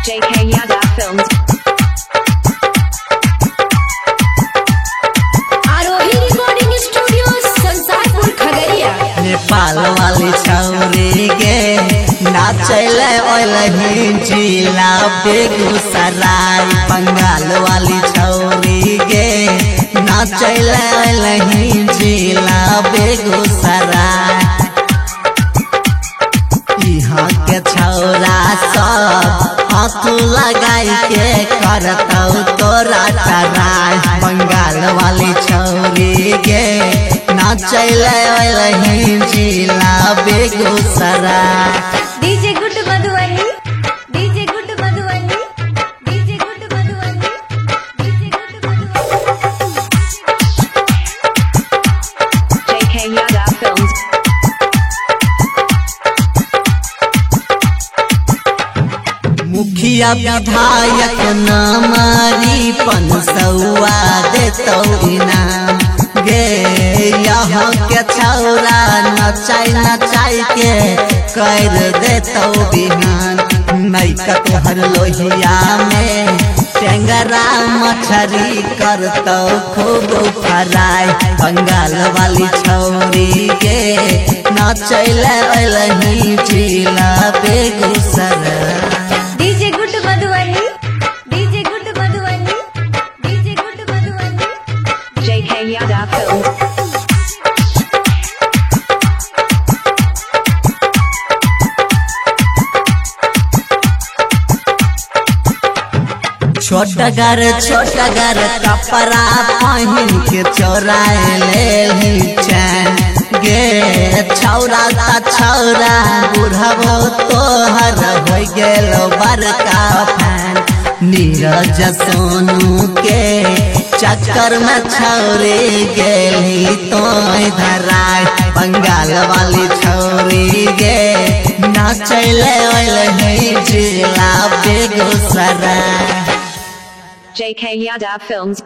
JK Yadav Films. आरोही recording studio Sansarpur Khagaria. Nepal वाली छौरी के नाचले ओलही जिला बेगूसराय। बंगाल वाली छौरी के नाचले ओलही जिला बेगूसराय। यहाँ के छौरा सब हाथ लगाई के करतौ तोरा टराय। बंगाल वाली छौरी के नाचले ओलही जिला Begusarai. DJ good Madhubani, DJ good Madhubani, DJ good Madhubani, DJ good Madhubani. JK Yadav Films. मुखिया विधायक नामारी पंसौआ देतौ इनाम गे। यहाँ के छौरा नचाई नचाई के कर देतौ बिहान। नैका तोहर लोहिया में टेंगरा मछरी करतौ खूब फराय। बंगाल वाली छौरी के नचले ओलही जिला Begusarai. DJ good Madhubani, DJ good Madhubani, DJ good Madhubani. JK Yadav Films. छोटगर कपड़ा पहन के चोराए ले चैन गे। छौरा ता छौरा बुढ़बो तोहर हो गेलो बड़का फैन। नीरज सोनू के चक्कर में छौरी गेली तो धराय। बंगाल वाली छौरी गे नाचले ओलही जिला बेगूसराय। JK Yadav Films.